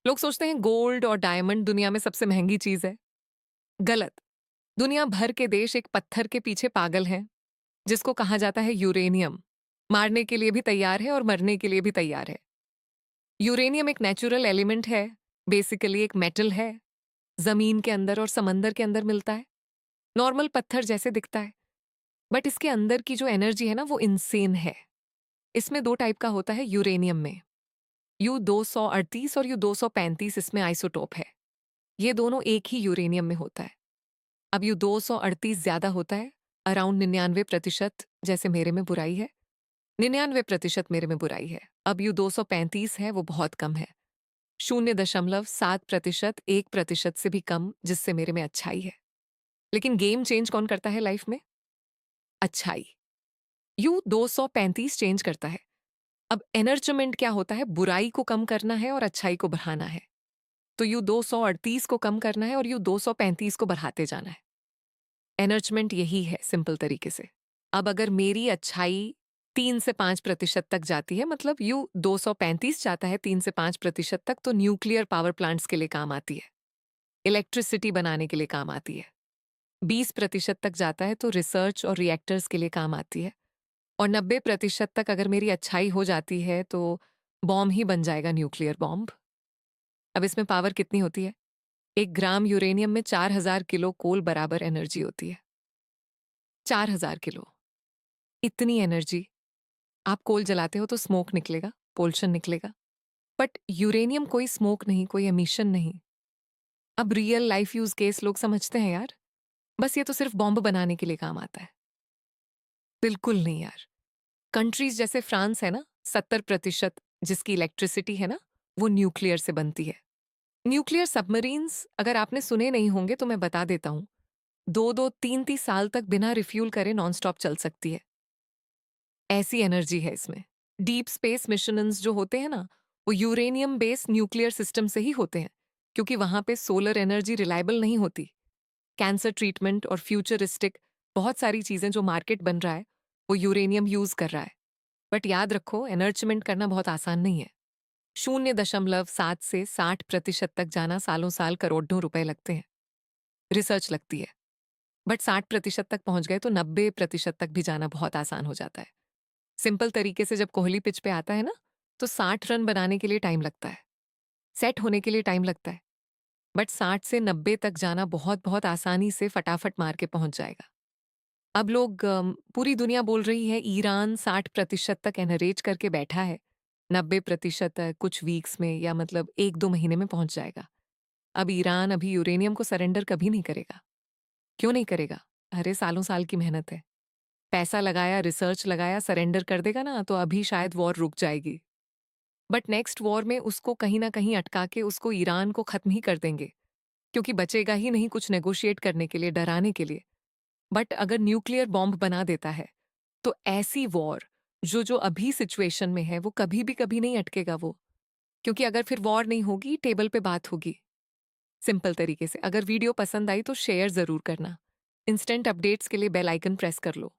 लोग सोचते हैं गोल्ड और डायमंड दुनिया में सबसे महंगी चीज है। गलत। दुनिया भर के देश एक पत्थर के पीछे पागल हैं, जिसको कहा जाता है यूरेनियम। मारने के लिए भी तैयार है और मरने के लिए भी तैयार है। यूरेनियम एक नेचुरल एलिमेंट है, बेसिकली एक मेटल है। जमीन के अंदर और समंदर के अंदर मिलता है। नॉर्मल पत्थर जैसे दिखता है, बट इसके अंदर की जो एनर्जी है ना, वो इनसेन है। इसमें दो टाइप का होता है यूरेनियम में। U-238 और U-235 इसमें आइसोटोप है। ये दोनों एक ही यूरेनियम में होता है। अब U-238 ज्यादा होता है, अराउंड 99%, जैसे मेरे में बुराई है। 99% मेरे में बुराई है। अब U-235 है, वो बहुत कम है। 0.7%, 1% से भी कम, जिससे मेरे में अच्छाई है। लेकिन गेम चेंज कौन करता है लाइफ में? अच्छाई। U-235 चेंज करता है। अब एनर्चमेंट क्या होता है? बुराई को कम करना है और अच्छाई को बढ़ाना है। तो U-238 को कम करना है और U-235 को बढ़ाते जाना है। एनर्चमेंट यही है, सिंपल तरीके से। अब अगर मेरी अच्छाई 3 से 5% तक जाती है, मतलब U-235 जाता है 3 से 5% तक, तो न्यूक्लियर पावर प्लांट्स के लिए काम आती है, इलेक्ट्रिसिटी बनाने के लिए काम आती है। 20% तक जाता है तो रिसर्च और रिएक्टर्स के लिए काम आती है। और 90% तक अगर मेरी अच्छाई हो जाती है तो बॉम्ब ही बन जाएगा, न्यूक्लियर बॉम्ब। अब इसमें पावर कितनी होती है? 1 ग्राम यूरेनियम में 4000 किलो कोल बराबर एनर्जी होती है। 4000 किलो, इतनी एनर्जी। आप कोल जलाते हो तो स्मोक निकलेगा, पोल्यूशन निकलेगा। बट यूरेनियम कोई स्मोक नहीं, कोई एमिशन नहीं। अब रियल लाइफ यूज केस लोग समझते हैं यार, बस ये तो सिर्फ बॉम्ब बनाने के लिए काम आता है। बिल्कुल नहीं यार। कंट्रीज जैसे फ्रांस है ना, 70% जिसकी इलेक्ट्रिसिटी है ना, वो न्यूक्लियर से बनती है। न्यूक्लियर सबमरीन्स अगर आपने सुने नहीं होंगे तो मैं बता देता हूँ। 2-2, 3-3 साल तक बिना रिफ्यूल करे नॉनस्टॉप चल सकती है। ऐसी एनर्जी है इसमें। डीप स्पेस मिशंस जो होते हैं ना, वो यूरेनियम बेस्ड न्यूक्लियर सिस्टम से ही होते हैं, क्योंकि वहां पे सोलर एनर्जी रिलायबल नहीं होती। कैंसर ट्रीटमेंट और फ्यूचरिस्टिक बहुत सारी चीजें जो मार्केट बन रहा है, वो यूरेनियम यूज कर रहा है। बट याद रखो, एनर्चमेंट करना बहुत आसान नहीं है। 0.7 से 60% तक जाना सालों साल करोड़ों रुपए लगते हैं, रिसर्च लगती है। बट 60% तक पहुंच गए तो 90% तक भी जाना बहुत आसान हो जाता है। सिंपल तरीके से जब कोहली पिच पे आता है ना, तो 60 रन बनाने के लिए टाइम लगता है, सेट होने के लिए टाइम लगता है। बट 60 से 90 तक जाना बहुत बहुत आसानी से फटाफट मार के पहुंच जाएगा। अब लोग पूरी दुनिया बोल रही है ईरान 60% तक एनरेज करके बैठा है, 90% कुछ वीक्स में या मतलब 1-2 महीने में पहुंच जाएगा। अब ईरान अभी यूरेनियम को सरेंडर कभी नहीं करेगा। क्यों नहीं करेगा? अरे सालों साल की मेहनत है, पैसा लगाया, रिसर्च लगाया, सरेंडर कर देगा ना तो अभी शायद वॉर रुक जाएगी। बट नेक्स्ट वॉर में उसको कहीं ना कहीं अटका के उसको ईरान को खत्म ही कर देंगे, क्योंकि बचेगा ही नहीं कुछ नेगोशिएट करने के लिए, डराने के लिए। बट अगर न्यूक्लियर बॉम्ब बना देता है तो ऐसी वॉर जो जो अभी सिचुएशन में है वो कभी भी कभी नहीं अटकेगा वो। क्योंकि अगर फिर वॉर नहीं होगी, टेबल पे बात होगी। सिंपल तरीके से, अगर वीडियो पसंद आई तो शेयर जरूर करना। इंस्टेंट अपडेट्स के लिए बेल आइकन प्रेस कर लो।